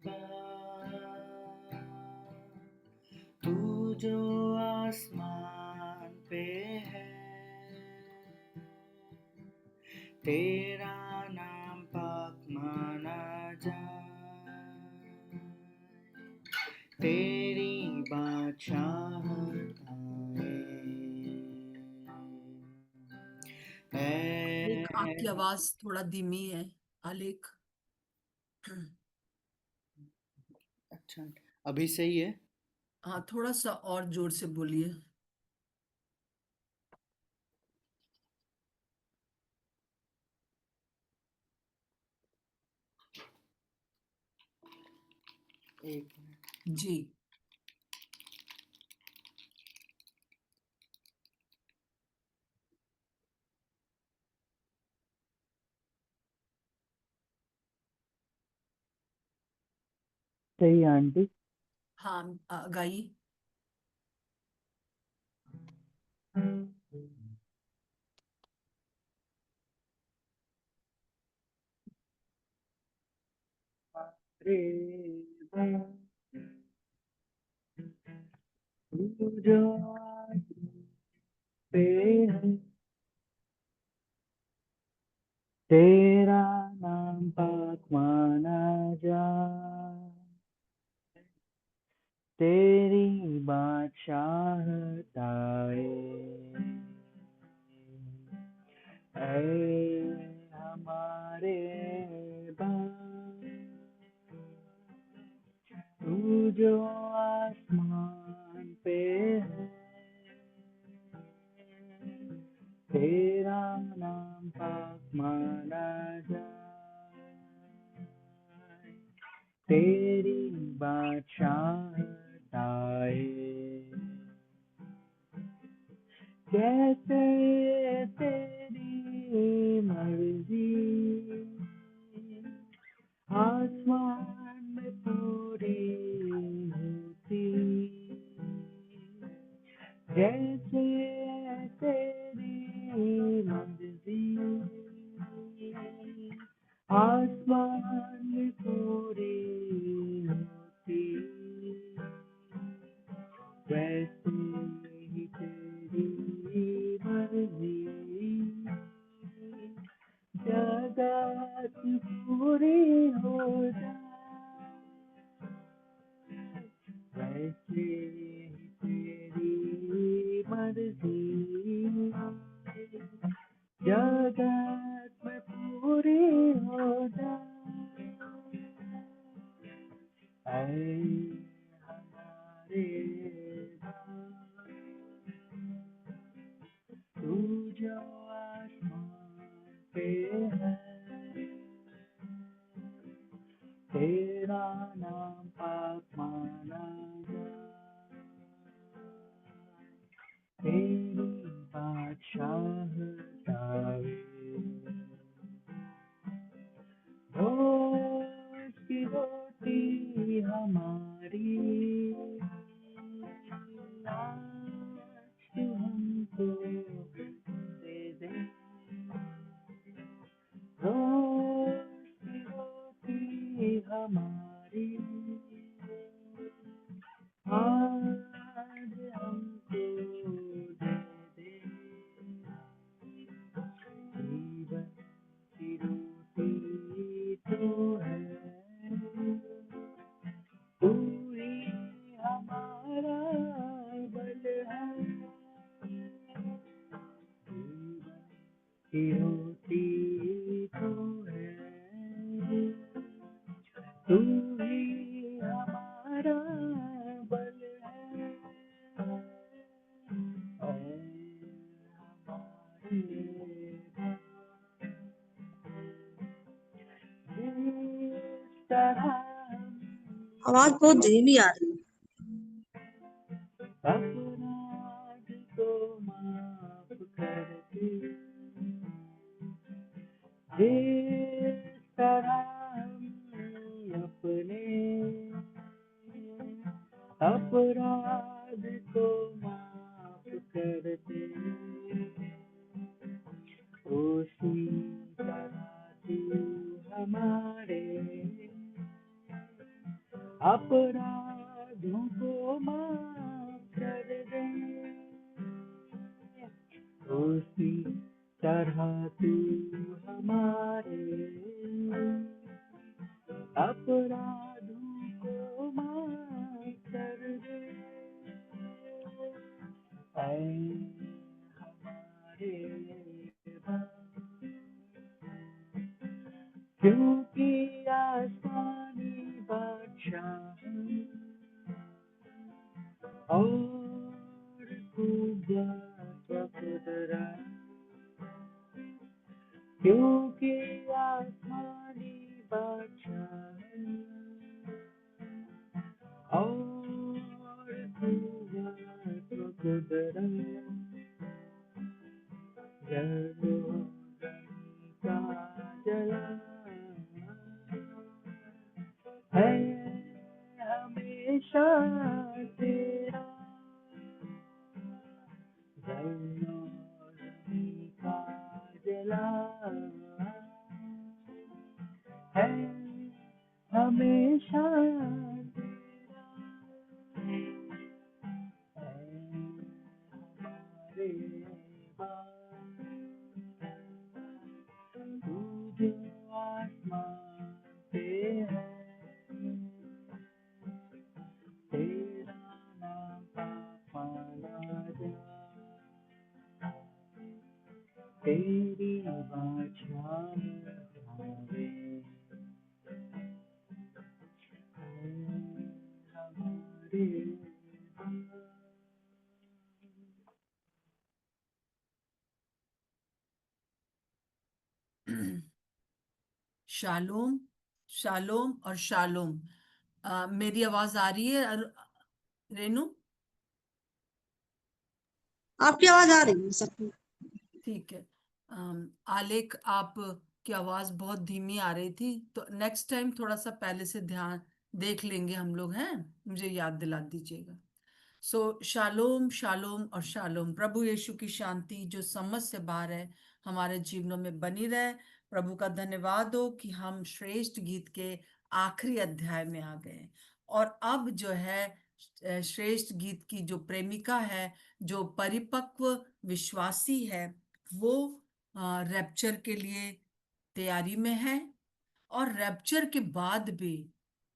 बार, तू जो आसमान पे है, तेरा नाम पाक माना जाए, तेरी बादशाहत आलेख, आपकी आए। आवाज थोड़ा धीमी है। आलेख। अच्छा, अभी सही है? हाँ, थोड़ा सा और जोर से बोलिए। एक मिनट। जी। सही है आंटी। हाँ, गाइए। रे तू जो पे है, तेरा नाम पाक माना जाए, तेरी बादशाहत आए, ऐ हमारे बाप, तू जो आसमान पे है, तेरा नाम पाक माना जाए, तेरी बादशाहत आए, जैसे तेरी मर्जी आसमान में पूरी होती, जैसे तेरी मर्जी आसमान में पूरी होती, वैसे ही तेरी मर्जी जगत पूरी हो जाए, वैसे ही तेरी मर्जी जगत में पूरी हो जाए, ऐ हमारे बाप, तू जो आसमान पे है, तेरा नाम पाक माना जाए, तेरी बादशाहत आए, रोज की रोटी हमारी आज तू हमको दे दे, रोज की रोटी हमारी आज हमको दे दे, जीवन की रोटी तू है, तू ही हमारा बल है, जीवन की रोटी तू है, तू ही हमारा बल है, ऐ हमारे जिस तरह आवाज बहुत धीमी आ रही है। अपराध को माफ करके, जिस तरह हम अपने अपराध को माफ करते, उसी तरह तू हमारे अपराधों को माफ कर दे, उसी तरह तू हमारे अपराधों को माफ कर दे, ऐ हमारे क्योंकि आसमानी बादशाह और कुदरत व कुदरत, क्योंकि आसमानी बादशाह और कुदरत व कुदरत, जलो का जला है हमेशा तेरा, जलो का जला है हमेशा तेरा, है हमारे बाप, तू जो आसमान पे है, तेरा नाम पाक माना जा, तेरी बादशाह हमारे शालोम, शालोम और शालोम। मेरी आवाज आ रही है रेनू? आपकी आवाज आ रही है सबको। ठीक है। आलेख, आप की आवाज बहुत धीमी आ रही थी, तो नेक्स्ट टाइम थोड़ा सा पहले से ध्यान देख लेंगे हम लोग, हैं? मुझे याद दिला दीजिएगा। सो शालोम, शालोम और शालोम। प्रभु यीशु की शांति जो समझ से बाहर है हमारे जीवनों में बनी रहे। प्रभु का धन्यवाद हो कि हम श्रेष्ठ गीत के आखिरी अध्याय में आ गए, और अब जो है श्रेष्ठ गीत की जो प्रेमिका है, जो परिपक्व विश्वासी है, वो रैप्चर के लिए तैयारी में है। और रैप्चर के बाद भी,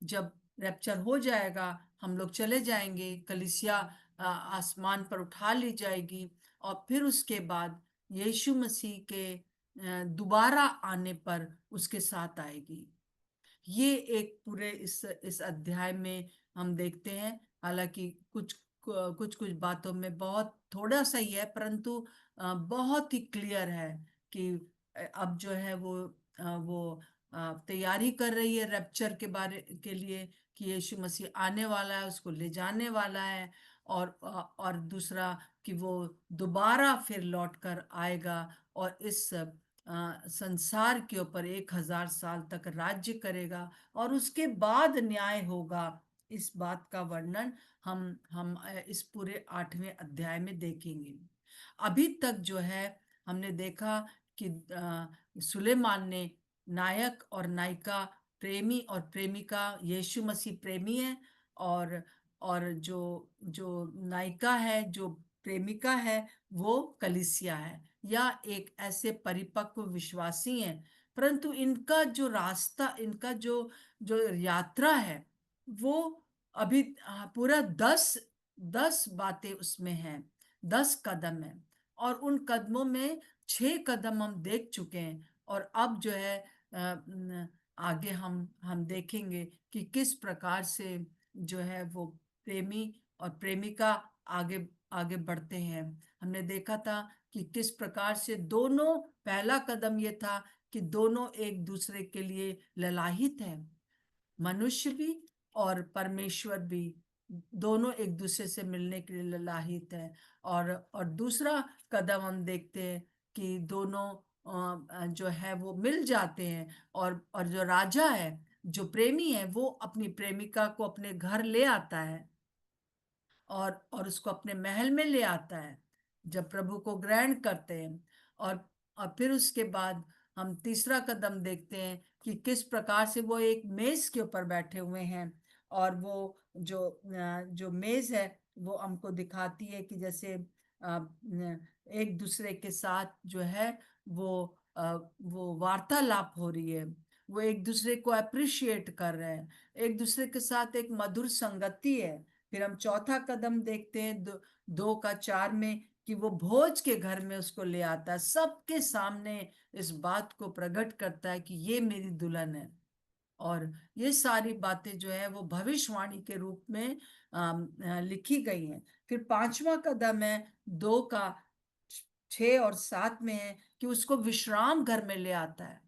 जब रैप्चर हो जाएगा, हम लोग चले जाएंगे, कलीसिया आसमान पर उठा ली जाएगी, और फिर उसके बाद यीशु मसीह के दोबारा आने पर उसके साथ आएगी। ये एक पूरे इस अध्याय में हम देखते हैं। हालांकि कुछ कुछ कुछ बातों में बहुत थोड़ा सा ही है, परंतु बहुत ही क्लियर है कि अब जो है वो तैयारी कर रही है रैप्चर के बारे के लिए, कि यीशु मसीह आने वाला है, उसको ले जाने वाला है। और दूसरा कि वो दोबारा फिर लौट कर आएगा और इस संसार के ऊपर 1000 साल तक राज्य करेगा, और उसके बाद न्याय होगा। इस बात का वर्णन हम इस पूरे 8वें अध्याय में देखेंगे। अभी तक जो है हमने देखा कि सुलेमान ने नायक और नायिका, प्रेमी और प्रेमिका, यीशु मसीह प्रेमी है, और जो जो नायिका है, जो प्रेमिका है, वो कलीसिया है, या एक ऐसे परिपक्व विश्वासी हैं। परंतु इनका जो रास्ता, इनका जो जो यात्रा है, वो अभी पूरा 10 बातें उसमें हैं, 10 कदम है, और उन कदमों में 6 कदम हम देख चुके हैं। और अब जो है आगे हम देखेंगे कि किस प्रकार से जो है वो प्रेमी और प्रेमिका आगे आगे बढ़ते हैं। हमने देखा था कि किस प्रकार से दोनों, पहला कदम ये था कि दोनों एक दूसरे के लिए ललाहित हैं, मनुष्य भी और परमेश्वर भी, दोनों एक दूसरे से मिलने के लिए ललाहित है। और दूसरा कदम हम देखते हैं कि दोनों जो है वो मिल जाते हैं, और जो राजा है, जो प्रेमी है, वो अपनी प्रेमिका को अपने घर ले आता है, और उसको अपने महल में ले आता है, जब प्रभु को ग्रहण करते हैं। और फिर उसके बाद हम तीसरा कदम देखते हैं कि किस प्रकार से वो एक मेज के ऊपर बैठे हुए हैं, और वो जो मेज है वो हमको दिखाती है कि जैसे एक दूसरे के साथ जो है वो वार्तालाप हो रही है, वो एक दूसरे को अप्रिशिएट कर रहे हैं, एक दूसरे के साथ एक मधुर संगति है। फिर हम चौथा कदम देखते हैं 2 का 4 में, कि वो भोज के घर में उसको ले आता है, सबके सामने इस बात को प्रकट करता है कि ये मेरी दुल्हन है। और ये सारी बातें जो है वो भविष्यवाणी के रूप में लिखी गई हैं। फिर 5वां कदम है 2 का 6 और 7 में, है कि उसको विश्राम घर में ले आता है।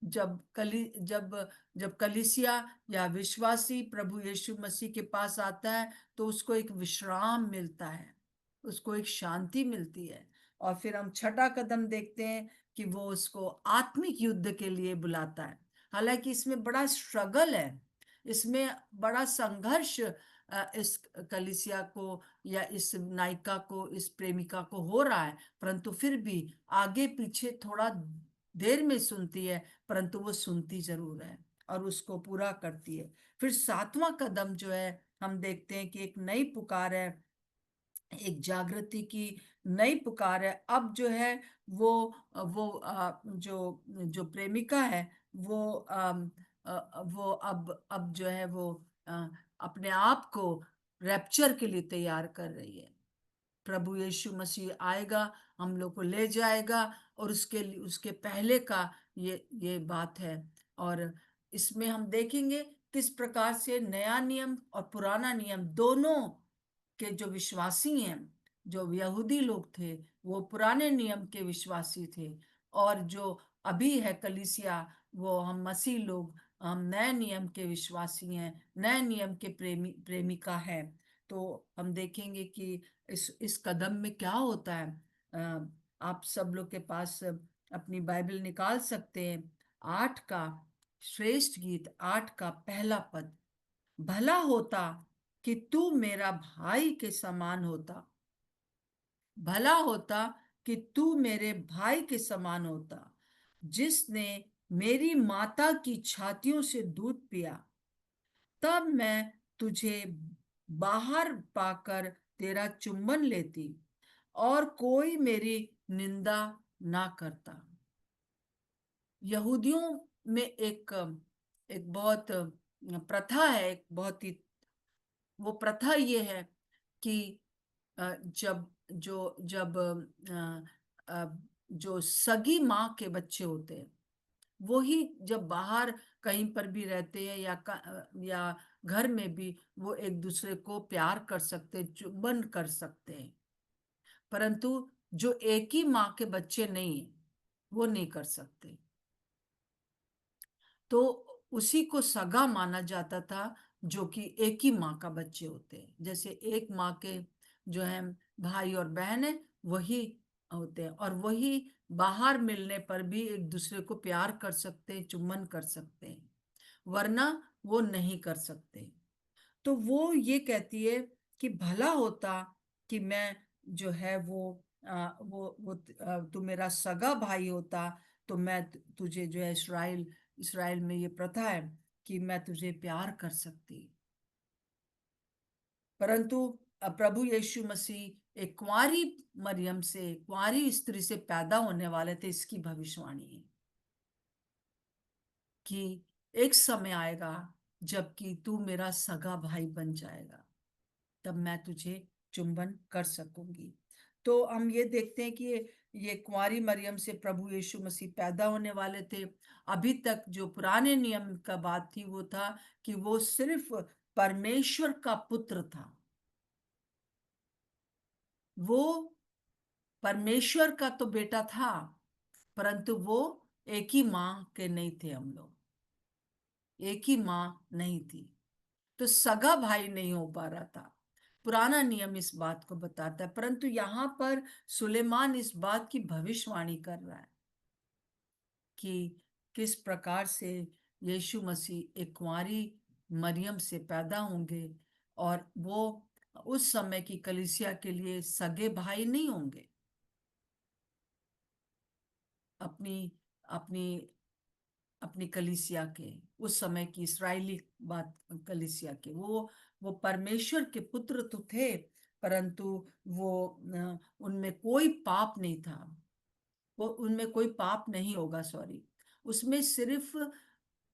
जब कली जब जब कलीसिया या विश्वासी प्रभु यीशु मसीह के पास आता है तो उसको एक विश्राम मिलता है, उसको एक शांति मिलती है। और फिर हम 6 कदम देखते हैं कि वो उसको आत्मिक युद्ध के लिए बुलाता है। हालांकि इसमें बड़ा स्ट्रगल है, इसमें बड़ा संघर्ष इस कलीसिया को या इस नायिका को, इस प्रेमिका को हो रहा है, परंतु फिर भी आगे पीछे थोड़ा देर में सुनती है, परंतु वो सुनती जरूर है और उसको पूरा करती है। फिर 7वां कदम जो है हम देखते हैं कि एक नई पुकार है, एक जागृति की नई पुकार है। अब जो है जो जो प्रेमिका है वो अब जो है वो अपने आप को रैप्चर के लिए तैयार कर रही है। प्रभु यीशु मसीह आएगा, हम लोग को ले जाएगा, और उसके पहले का ये बात है। और इसमें हम देखेंगे किस प्रकार से नया नियम और पुराना नियम दोनों के जो विश्वासी हैं, जो यहूदी लोग थे वो पुराने नियम के विश्वासी थे, और जो अभी है कलीसिया, वो हम मसीह लोग, हम नए नियम के विश्वासी हैं, नए नियम के प्रेमिका हैं। तो हम देखेंगे कि इस कदम में क्या होता है। आप सब लोग के पास अपनी बाइबल निकाल सकते हैं। 8 का श्रेष्ठ गीत, 8 का 1 पद। भला होता कि तू मेरा भाई के समान होता, भला होता कि तू मेरे भाई के समान होता, जिसने मेरी माता की छातियों से दूध पिया। तब मैं तुझे बाहर पाकर तेरा चुंबन लेती और कोई मेरी निंदा ना करता। यहूदियों में एक एक बहुत प्रथा है, एक बहुत ही, वो प्रथा ये है कि जब जो जब जो सगी माँ के बच्चे होते हैं वो ही जब बाहर कहीं पर भी रहते हैं या घर में भी, वो एक दूसरे को प्यार कर सकते हैं, चुंबन कर सकते हैं। परंतु जो एक ही माँ के बच्चे नहीं है वो नहीं कर सकते। तो उसी को सगा माना जाता था, जो कि एक ही माँ का बच्चे होते हैं। जैसे एक माँ के जो है भाई और बहन है वही होते हैं, और वही बाहर मिलने पर भी एक दूसरे को प्यार कर सकते हैं, चुम्बन कर सकते हैं, वरना वो नहीं कर सकते। तो वो ये कहती है कि भला होता कि मैं जो है तू मेरा सगा भाई होता, तो मैं तुझे जो है इसराइल में ये प्रथा है कि मैं तुझे प्यार कर सकती। परंतु प्रभु यीशु मसीह एक कुंवारी मरियम से, कुंवारी स्त्री से पैदा होने वाले थे, इसकी भविष्यवाणी है कि एक समय आएगा जबकि तू मेरा सगा भाई बन जाएगा, तब मैं तुझे चुंबन कर सकूंगी। तो हम ये देखते हैं कि ये कुंवारी मरियम से प्रभु यीशु मसीह पैदा होने वाले थे। अभी तक जो पुराने नियम का बात थी वो था कि वो सिर्फ परमेश्वर का पुत्र था, वो परमेश्वर का तो बेटा था, परंतु वो एक ही माँ के नहीं थे, हम लोग एक ही माँ नहीं थी, तो सगा भाई नहीं हो पा रहा था। पुराना नियम इस बात को बताता है, परंतु यहाँ पर सुलेमान इस बात की भविष्यवाणी कर रहा है कि किस प्रकार से यीशु मसीह एक कुंवारी मरियम से पैदा होंगे, और वो उस समय की कलीसिया के लिए सगे भाई नहीं होंगे। अपनी अपनी अपनी कलीसिया के, उस समय की इस्राएली बात, कलीसिया के, वो परमेश्वर के पुत्र तो थे, परंतु वो उनमें कोई पाप नहीं था, वो उनमें कोई पाप नहीं होगा, सॉरी, उसमें सिर्फ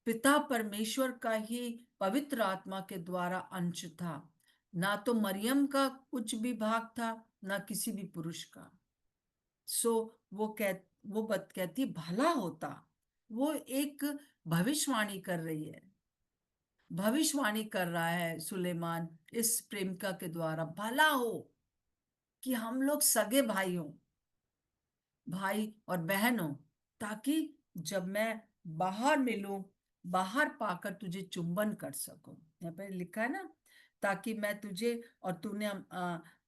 पिता परमेश्वर का ही पवित्र आत्मा के द्वारा अंश था, ना तो मरियम का कुछ भी भाग था, ना किसी भी पुरुष का। सो वो बात कहती भला होता, वो एक भविष्यवाणी कर रही है, भविष्यवाणी कर रहा है सुलेमान इस प्रेमिका के द्वारा, भला हो कि हम लोग सगे भाई हों, भाई और बहन हो, ताकि जब मैं बाहर मिलूं, बाहर पाकर तुझे चुंबन कर सकूं। यहाँ पे लिखा है ना, ताकि मैं तुझे और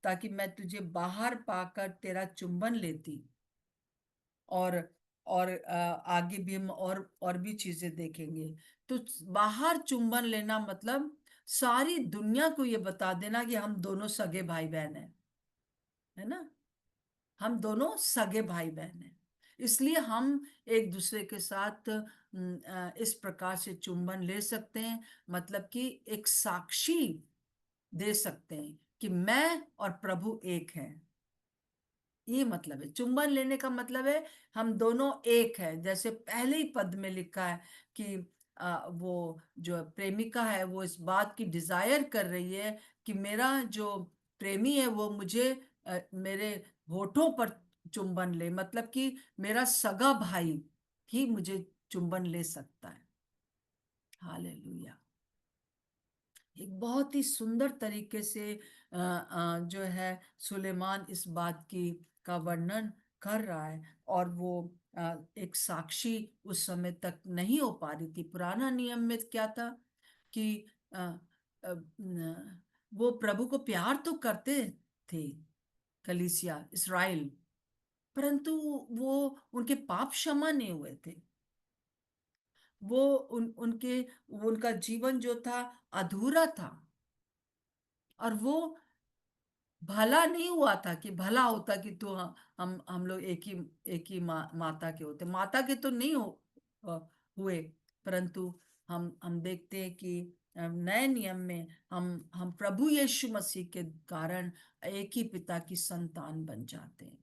ताकि मैं तुझे बाहर पाकर तेरा चुंबन लेती। और आगे भी हम और भी चीजें देखेंगे। तो बाहर चुंबन लेना मतलब सारी दुनिया को ये बता देना कि हम दोनों सगे भाई बहन हैं, है ना, हम दोनों सगे भाई बहन हैं। इसलिए हम एक दूसरे के साथ इस प्रकार से चुंबन ले सकते हैं, मतलब कि एक साक्षी दे सकते हैं कि मैं और प्रभु एक हैं। ये मतलब है चुंबन लेने का, मतलब है हम दोनों एक है। जैसे पहले ही पद में लिखा है कि वो जो प्रेमिका है वो इस बात की डिजायर कर रही है कि मेरा जो प्रेमी है वो मुझे मेरे होठों पर चुंबन ले, मतलब कि मेरा सगा भाई ही मुझे चुंबन ले सकता है। हालेलुया। एक बहुत ही सुंदर तरीके से जो है सुलेमान इस बात की का वर्णन कर रहा है। और वो एक साक्षी उस समय तक नहीं हो पा रही थी। पुराना नियम में क्या था कि अ, वो प्रभु को प्यार तो करते थे, कलीसिया इस्राएल, परंतु वो उनके पाप क्षमा नहीं हुए थे। वो उनका जीवन जो था अधूरा था, और वो भला नहीं हुआ था कि भला होता कि तो हम लोग एक ही माता के होते, माता के तो नहीं अ, हुए, परंतु हम देखते हैं कि नए नियम में हम प्रभु यीशु मसीह के कारण एक ही पिता की संतान बन जाते हैं।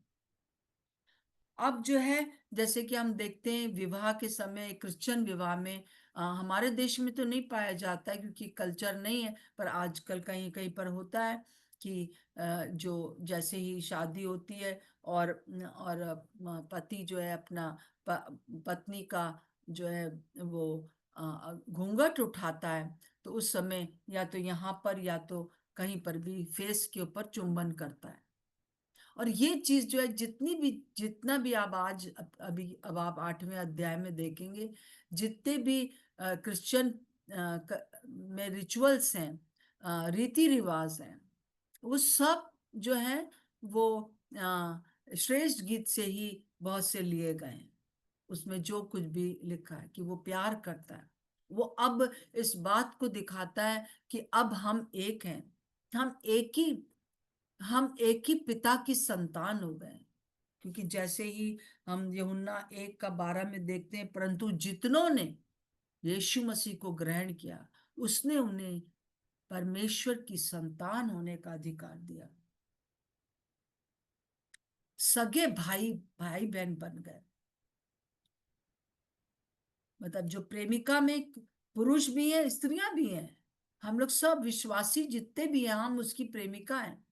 अब जो है, जैसे कि हम देखते हैं विवाह के समय, क्रिश्चियन विवाह में हमारे देश में तो नहीं पाया जाता है क्योंकि कल्चर नहीं है, पर आजकल कहीं कहीं पर होता है कि जो जैसे ही शादी होती है और पति जो है अपना पत्नी का जो है वो घूंघट उठाता है, तो उस समय या तो यहाँ पर या तो कहीं पर भी फेस के ऊपर चुंबन करता है। और ये चीज जो है, जितना भी आप आज अब आप 8वें अध्याय में देखेंगे, जितने भी क्रिश्चियन में रिचुअल्स हैं, रीति रिवाज हैं, वो सब जो है वो श्रेष्ठ गीत से ही बहुत से लिए गए हैं। उसमें जो कुछ भी लिखा है कि वो प्यार करता है, वो अब इस बात को दिखाता है कि अब हम एक हैं, हम एक ही हम एक ही पिता की संतान हो गए। क्योंकि जैसे ही हम यूहन्ना 1:12 में देखते हैं, परंतु जितनों ने यीशु मसीह को ग्रहण किया, उसने उन्हें परमेश्वर की संतान होने का अधिकार दिया। सगे भाई भाई बहन बन गए। मतलब जो प्रेमिका में पुरुष भी है, स्त्रियां भी हैं, हम लोग सब विश्वासी जितने भी हैं, हम उसकी प्रेमिका हैं,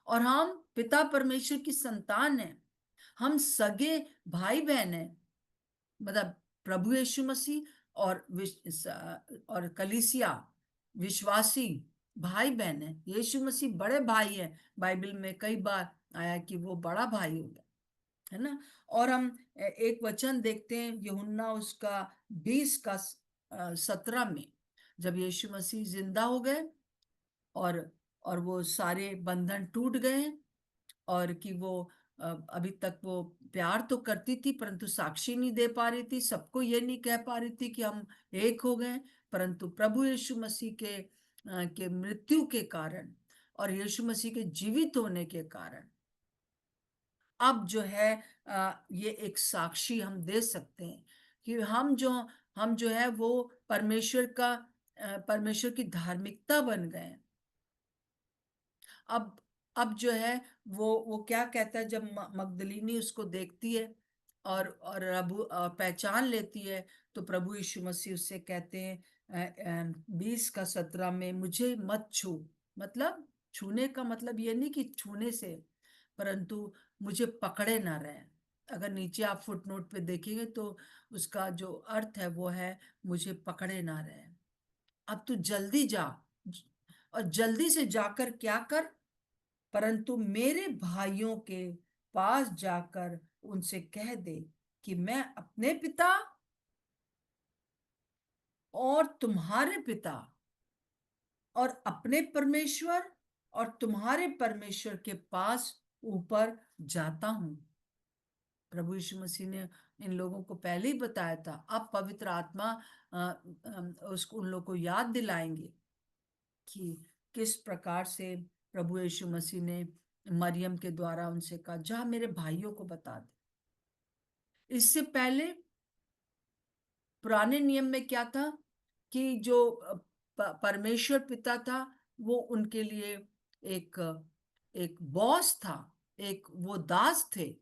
और हम पिता परमेश्वर की संतान हैं। हम सगे भाई बहन हैं, मतलब प्रभु यीशु मसीह और कलीसिया विश्वासी भाई बहन है। यीशु मसीह बड़े भाई है, बाइबल में कई बार आया कि वो बड़ा भाई होगा, है ना। और हम एक वचन देखते हैं यूहन्ना उसका 20:17 में, जब यीशु मसीह जिंदा हो गए और वो सारे बंधन टूट गए, और कि वो अभी तक वो प्यार तो करती थी परंतु साक्षी नहीं दे पा रही थी, सबको ये नहीं कह पा रही थी कि हम एक हो गए, परंतु प्रभु यीशु मसीह के मृत्यु के कारण और यीशु मसीह के जीवित होने के कारण अब जो है ये एक साक्षी हम दे सकते हैं कि हम जो है वो परमेश्वर की धार्मिकता बन गए हैं। अब जो है वो क्या कहता है, जब मगदलीनी उसको देखती है और पहचान लेती है, तो प्रभु यीशु मसीह उससे कहते हैं 20 का 17 में, मुझे मत छू। मतलब छूने का मतलब ये नहीं कि छूने से, परंतु मुझे पकड़े ना रहे। अगर नीचे आप फुटनोट पे देखेंगे तो उसका जो अर्थ है वो है मुझे पकड़े ना रहे। अब तू जल्दी जा, और जल्दी से जाकर क्या कर, परंतु मेरे भाइयों के पास जाकर उनसे कह दे कि मैं अपने पिता और तुम्हारे पिता और अपने परमेश्वर और तुम्हारे परमेश्वर के पास ऊपर जाता हूं। प्रभु यीशु मसीह ने इन लोगों को पहले ही बताया था। अब पवित्र आत्मा उसको उन लोगों को याद दिलाएंगे कि किस प्रकार से प्रभु यीशु मसीह ने मरियम के द्वारा उनसे कहा, जा मेरे भाइयों को बता दे। इससे पहले पुराने नियम में क्या था कि जो परमेश्वर पिता था वो उनके लिए एक एक बॉस था, एक वो दास थे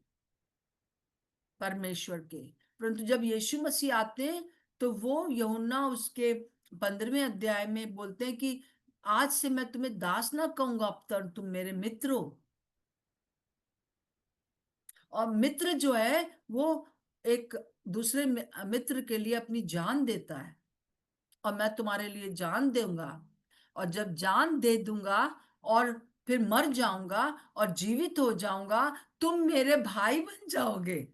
परमेश्वर के। परंतु जब यीशु मसीह आते हैं तो वो यूहन्ना उसके 15वें अध्याय में बोलते हैं कि आज से मैं तुम्हें दास ना कहूंगा, अब तो तुम मेरे मित्र हो। और मित्र जो है वो एक दूसरे मित्र के लिए अपनी जान देता है, और मैं तुम्हारे लिए जान दूंगा। और जब जान दे दूंगा और फिर मर जाऊंगा और जीवित हो जाऊंगा, तुम मेरे भाई बन जाओगे,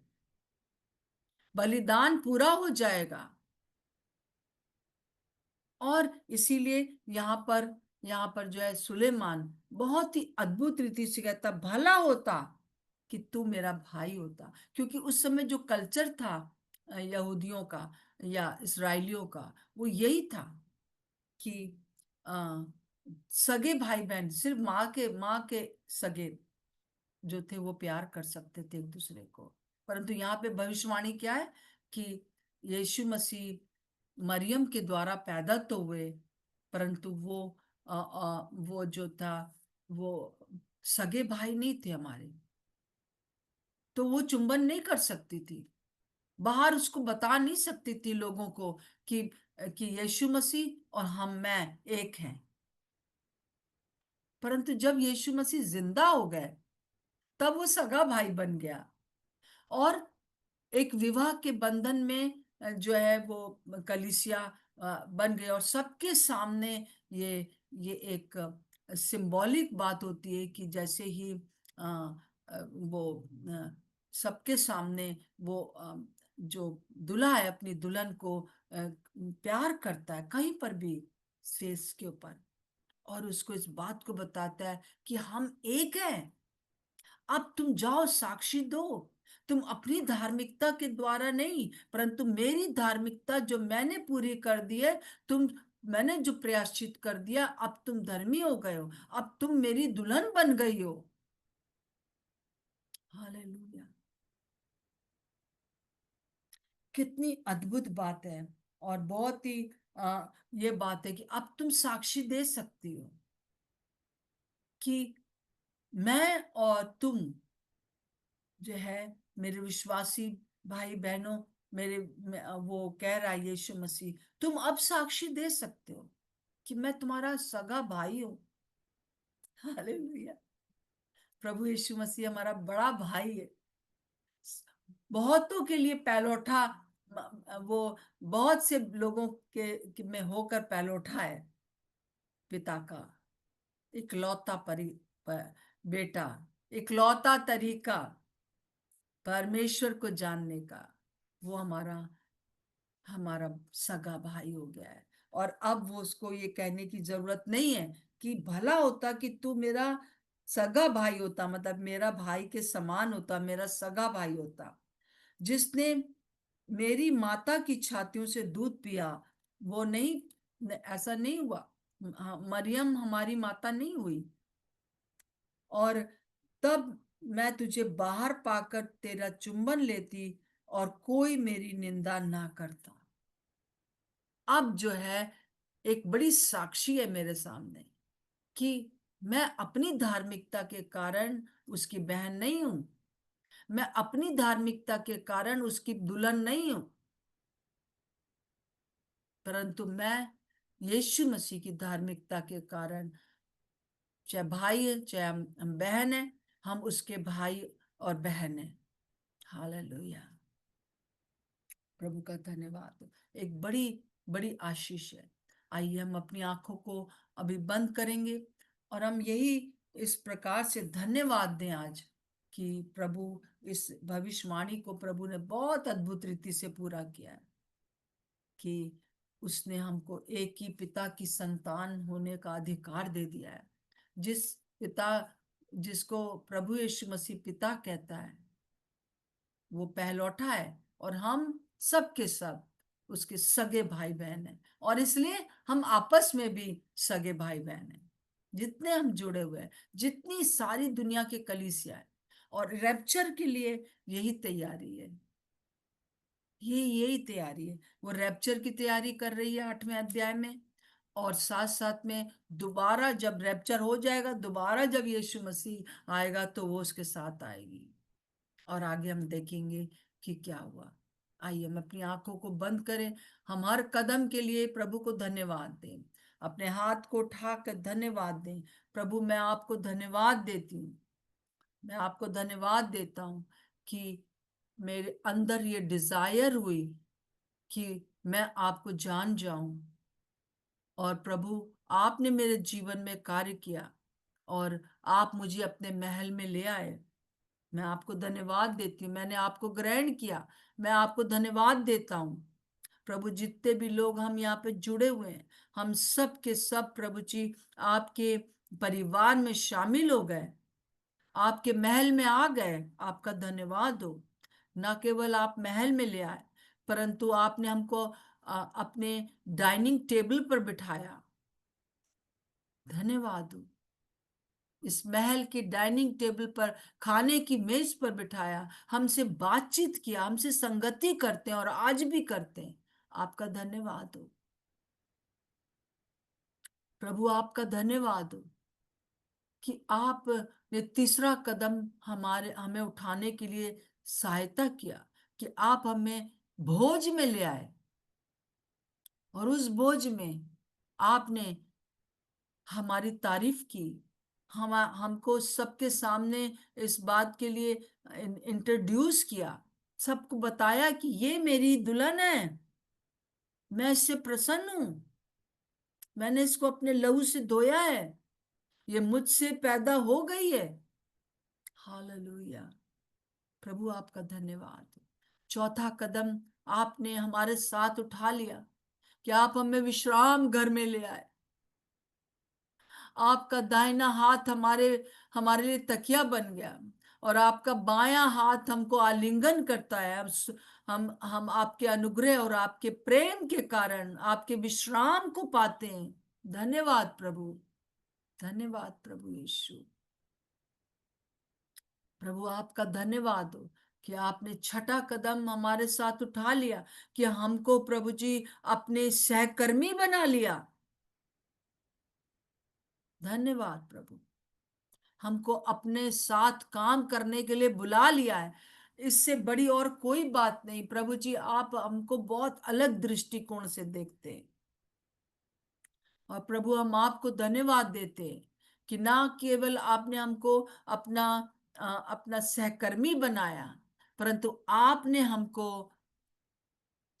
बलिदान पूरा हो जाएगा। और इसीलिए यहाँ पर जो है सुलेमान बहुत ही अद्भुत रीति से कहता, भला होता कि तू मेरा भाई होता। क्योंकि उस समय जो कल्चर था यहूदियों का या इसराइलियों का, वो यही था कि अ, सगे भाई बहन, सिर्फ माँ के सगे जो थे वो प्यार कर सकते थे एक दूसरे को। परंतु यहाँ पे भविष्यवाणी क्या है कि यीशु मसीह मरियम के द्वारा पैदा तो हुए, परंतु वो जो था वो सगे भाई नहीं थे हमारे। तो वो चुंबन नहीं कर सकती थी, बाहर उसको बता नहीं सकती थी लोगों को कि यीशु मसीह और मैं एक हैं। परंतु जब यीशु मसीह जिंदा हो गए तब वो सगा भाई बन गया, और एक विवाह के बंधन में जो है वो कलीसिया बन गए। और सबके सामने ये एक सिंबॉलिक बात होती है कि जैसे ही वो सबके सामने वो जो दूल्हा है अपनी दुल्हन को प्यार करता है कहीं पर भी फेस के ऊपर, और उसको इस बात को बताता है कि हम एक हैं। अब तुम जाओ साक्षी दो, तुम अपनी धार्मिकता के द्वारा नहीं, परंतु मेरी धार्मिकता जो मैंने पूरी कर दी है, मैंने जो प्रायश्चित कर दिया, अब तुम धर्मी हो गए हो, अब तुम मेरी दुल्हन बन गई हो। हालेलुया! कितनी अद्भुत बात है। और बहुत ही ये बात है कि अब तुम साक्षी दे सकती हो कि मैं और तुम जो है मेरे विश्वासी भाई बहनों, वो कह रहा है यीशु मसीह, तुम अब साक्षी दे सकते हो कि मैं तुम्हारा सगा भाई हूं। हालेलुया! प्रभु यीशु मसीह हमारा बड़ा भाई है। बहुतों के लिए पहलौठा, वो बहुत से लोगों में होकर पहलौठा है, पिता का इकलौता बेटा, इकलौता तरीका परमेश्वर को जानने का, वो हमारा हमारा सगा भाई हो गया है। और अब वो उसको ये कहने की जरूरत नहीं है कि भला होता कि तू मेरा सगा भाई होता, मतलब मेरा भाई के समान होता, मेरा सगा भाई होता, जिसने मेरी माता की छातियों से दूध पिया। वो नहीं, ऐसा नहीं हुआ। मरियम हमारी माता नहीं हुई, और तब मैं तुझे बाहर पाकर तेरा चुंबन लेती और कोई मेरी निंदा ना करता। अब जो है एक बड़ी साक्षी है मेरे सामने कि मैं अपनी धार्मिकता के कारण उसकी बहन नहीं हूं, मैं अपनी धार्मिकता के कारण उसकी दुल्हन नहीं हूं, परंतु मैं यीशु मसीह की धार्मिकता के कारण, चाहे भाई है चाहे हम बहन है, हम उसके भाई और बहन है। हालेलुया, प्रभु का धन्यवाद हो। एक बड़ी बड़ी आशीष है। आइए हम अपनी आंखों को अभी बंद करेंगे और हम यही इस प्रकार से धन्यवाद दें आज कि प्रभु इस भविष्यवाणी को प्रभु ने बहुत अद्भुत रीति से पूरा किया है कि उसने हमको एक ही पिता की संतान होने का अधिकार दे दिया है। जिस पिता जिसको प्रभु यीशु मसीह पिता कहता है वो पहलौठा है और हम सब के सब उसके सगे भाई बहन हैं, और इसलिए हम आपस में भी सगे भाई बहन हैं जितने हम जुड़े हुए हैं, जितनी सारी दुनिया के कलीसिया है। और रैप्चर के लिए यही तैयारी है, यही तैयारी है। वो रैप्चर की तैयारी कर रही है 8वें अध्याय में, और साथ साथ में दोबारा जब रैप्चर हो जाएगा, दोबारा जब यीशु मसीह आएगा तो वो उसके साथ आएगी। और आगे हम देखेंगे कि क्या हुआ। आइए हम अपनी आंखों को बंद करें, हम हर कदम के लिए प्रभु को धन्यवाद दें, अपने हाथ को उठाकर धन्यवाद दें। प्रभु मैं आपको धन्यवाद देती हूँ, मैं आपको धन्यवाद देता हूँ कि मेरे अंदर ये डिजायर हुई कि मैं आपको जान जाऊं, और प्रभु आपने मेरे जीवन में कार्य किया और आप मुझे अपने महल में ले आए। मैं आपको धन्यवाद देती हूँ, मैंने आपको ग्रहण किया, मैं आपको धन्यवाद देता हूँ। प्रभु जितने भी लोग हम यहाँ पे जुड़े हुए हैं, हम सब के सब प्रभु जी आपके परिवार में शामिल हो गए, आपके महल में आ गए। आपका धन्यवाद हो। न केवल आप महल में ले आए, परंतु आपने हमको अपने डाइनिंग टेबल पर बिठाया। धन्यवाद हो। इस महल के डाइनिंग टेबल पर, खाने की मेज पर बिठाया, हमसे बातचीत किया, हमसे संगति करते हैं और आज भी करते हैं। आपका धन्यवाद हो प्रभु, आपका धन्यवाद हो कि आप ने तीसरा कदम हमें उठाने के लिए सहायता किया, कि आप हमें भोज में ले आए, और उस भोज में आपने हमारी तारीफ की। हमको सबके सामने इस बात के लिए इंट्रोड्यूस किया, सबको बताया कि ये मेरी दुल्हन है, मैं इससे प्रसन्न हूं, मैंने इसको अपने लहू से धोया है, ये मुझसे पैदा हो गई है। हालेलुया, प्रभु आपका धन्यवाद। चौथा कदम आपने हमारे साथ उठा लिया कि आप हमें विश्राम घर में ले आए। आपका दाहिना हाथ हमारे हमारे लिए तकिया बन गया, और आपका बायां हाथ हमको आलिंगन करता है। हम आपके अनुग्रह और आपके प्रेम के कारण आपके विश्राम को पाते हैं। धन्यवाद प्रभु, धन्यवाद प्रभु यीशु। प्रभु आपका धन्यवाद हो कि आपने छठा कदम हमारे साथ उठा लिया, कि हमको प्रभु जी अपने सहकर्मी बना लिया। धन्यवाद प्रभु, हमको अपने साथ काम करने के लिए बुला लिया है। इससे बड़ी और कोई बात नहीं प्रभु जी, आप हमको बहुत अलग दृष्टिकोण से देखते हैं। और प्रभु हम आपको धन्यवाद देते हैं कि ना केवल आपने हमको अपना अपना सहकर्मी बनाया, परंतु आपने हमको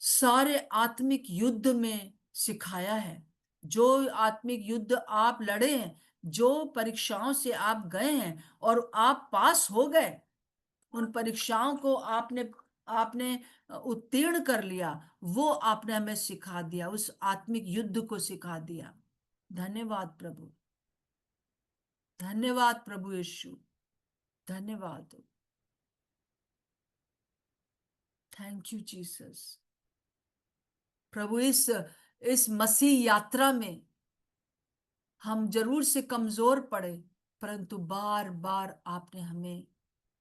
सारे आत्मिक युद्ध में सिखाया है। जो आत्मिक युद्ध आप लड़े हैं, जो परीक्षाओं से आप गए हैं और आप पास हो गए, उन परीक्षाओं को आपने आपने उत्तीर्ण कर लिया, वो आपने हमें सिखा दिया, उस आत्मिक युद्ध को सिखा दिया। धन्यवाद प्रभु, धन्यवाद प्रभु यीशु, धन्यवाद। Thank you Jesus. प्रभु इस मसीह यात्रा में हम जरूर से कमजोर पड़े, परंतु बार बार आपने हमें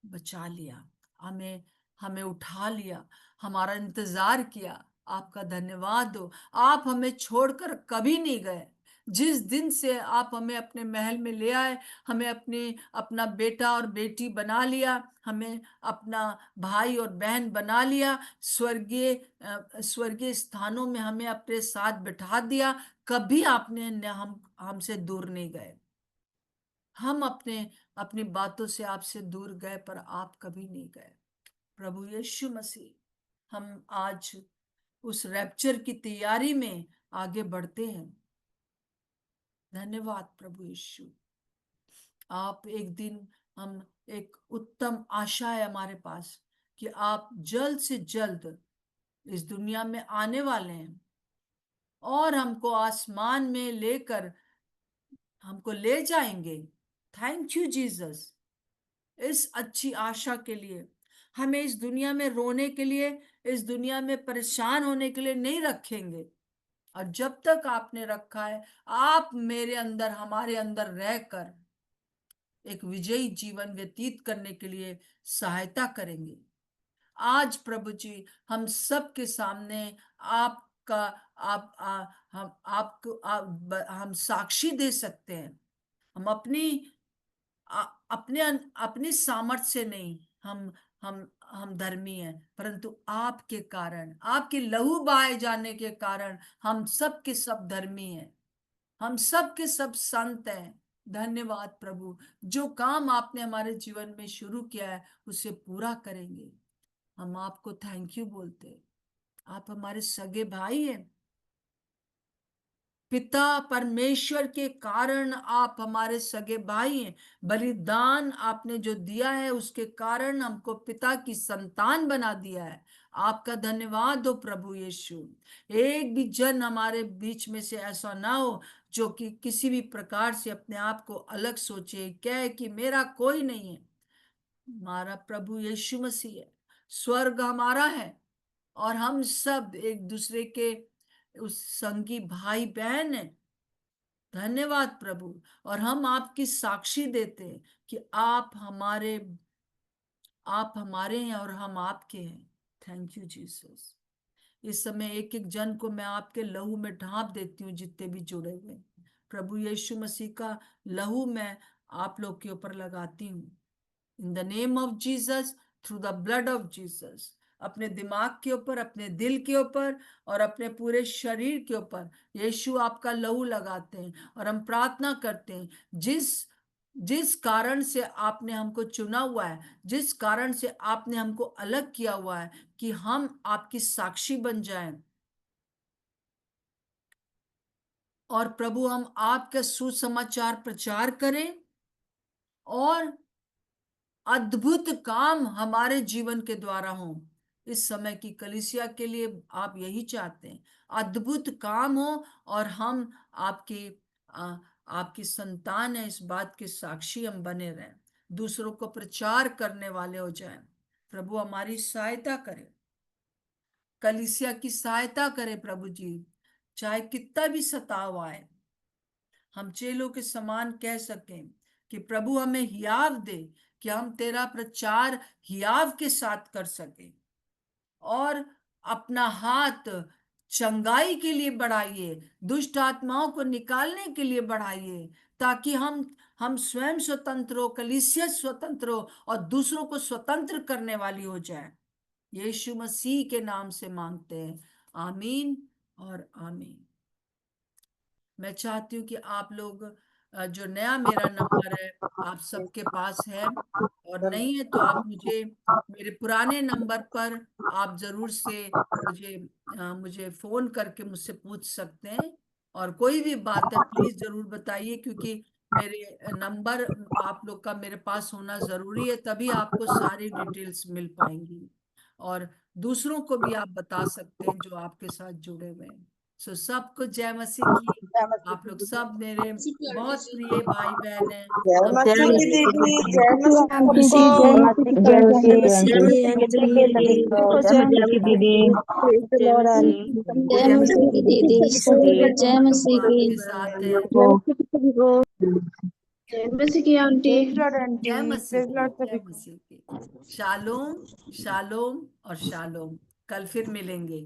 बचा लिया, हमें हमें उठा लिया, हमारा इंतजार किया। आपका धन्यवाद हो। आप हमें छोड़कर कभी नहीं गए। जिस दिन से आप हमें अपने महल में ले आए, हमें अपना बेटा और बेटी बना लिया, हमें अपना भाई और बहन बना लिया, स्वर्गीय स्थानों में हमें अपने साथ बिठा दिया, कभी आपने हमसे दूर नहीं गए। हम अपनी बातों से आपसे दूर गए, पर आप कभी नहीं गए। प्रभु यीशु मसीह, हम आज उस रैप्चर की तैयारी में आगे बढ़ते हैं। धन्यवाद प्रभु यीशु। आप एक दिन, हम एक उत्तम आशा है हमारे पास कि आप जल्द से जल्द इस दुनिया में आने वाले हैं और हमको आसमान में लेकर हमको ले जाएंगे। थैंक यू जीसस, इस अच्छी आशा के लिए। हमें इस दुनिया में रोने के लिए, इस दुनिया में परेशान होने के लिए नहीं रखेंगे। और जब तक आपने रखा है, आप मेरे अंदर, हमारे अंदर रहकर एक विजयी जीवन व्यतीत करने के लिए सहायता करेंगे। आज प्रभु जी, हम सबके सामने आपका आप आ, हम आपको हम साक्षी दे सकते हैं। हम अपनी सामर्थ्य से नहीं, हम धर्मी हैं, परंतु आपके कारण, आपके लहू बहाए जाने के कारण हम सब के सब धर्मी हैं, हम सब के सब संत हैं। धन्यवाद प्रभु, जो काम आपने हमारे जीवन में शुरू किया है उसे पूरा करेंगे। हम आपको थैंक यू बोलते हैं। आप हमारे सगे भाई हैं। पिता परमेश्वर के कारण आप हमारे सगे भाई हैं। बलिदान आपने जो दिया है उसके कारण हमको पिता की संतान बना दिया है। आपका धन्यवाद हो प्रभु यीशु। एक भी जन हमारे बीच में से ऐसा ना हो जो कि किसी भी प्रकार से अपने आप को अलग सोचे, कहे कि मेरा कोई नहीं है। हमारा प्रभु यीशु मसीह है, स्वर्ग हमारा है और हम सब एक दूसरे के उस संगी भाई बहन है। धन्यवाद प्रभु। और हम आपकी साक्षी देते हैं कि आप हमारे हैं और हम आपके हैं। Thank you Jesus. इस समय एक एक जन को मैं आपके लहू में ढांप देती हूँ, जितने भी जुड़े हुए। प्रभु यीशु मसीह का लहू मैं आप लोग के ऊपर लगाती हूँ। In the name of Jesus, through the blood of Jesus, अपने दिमाग के ऊपर, अपने दिल के ऊपर और अपने पूरे शरीर के ऊपर यीशु आपका लहू लगाते हैं। और हम प्रार्थना करते हैं, जिस कारण से आपने हमको चुना हुआ है, जिस कारण से आपने हमको अलग किया हुआ है कि हम आपकी साक्षी बन जाएं, और प्रभु हम आपका सुसमाचार प्रचार करें और अद्भुत काम हमारे जीवन के द्वारा हो। इस समय की कलीसिया के लिए आप यही चाहते हैं, अद्भुत काम हो और हम आपकी संतान है, इस बात के साक्षी हम बने रहें, दूसरों को प्रचार करने वाले हो जाएं। प्रभु हमारी सहायता करें, कलीसिया की सहायता करें प्रभु जी। चाहे कितना भी सताव आए, हम चेलों के समान कह सकें कि प्रभु हमें हियाव दे कि हम तेरा प्रचार हियाव के साथ कर सके, और अपना हाथ चंगाई के लिए बढ़ाइए, दुष्ट आत्माओं को निकालने के लिए बढ़ाइए, ताकि हम स्वयं स्वतंत्र हो, कलीसिया स्वतंत्र हो और दूसरों को स्वतंत्र करने वाली हो जाए। यीशु मसीह के नाम से मांगते हैं, आमीन और आमीन। मैं चाहती हूँ कि आप लोग, जो नया मेरा नंबर है आप सबके पास है, और नहीं है तो आप मेरे पुराने नंबर पर आप जरूर से मुझे फोन करके मुझसे पूछ सकते हैं। और कोई भी बात है प्लीज जरूर बताइए, क्योंकि मेरे नंबर आप लोग का मेरे पास होना जरूरी है, तभी आपको सारी डिटेल्स मिल पाएंगी। और दूसरों को भी आप बता सकते हैं जो आपके साथ जुड़े हुए हैं। सो सबको जय मसीह की। आप लोग सब मेरे बहुत प्रिय भाई बहन हैं। जय हम मसीह सब की दीदी, जय मसीह जय सबको। मसीह जय मसीह जय मसीह की दीदी, जय मसीह दीदी जय मसीह। जय मसीह की दीदी जय प्रभु मसीह की आपके साथ है। जय प्रेज लॉर्ड आंटी मसीह प्रेज की, लॉर्ड जय सभी मसीह की। शालोम शालोम और शालोम। कल फिर मिलेंगे।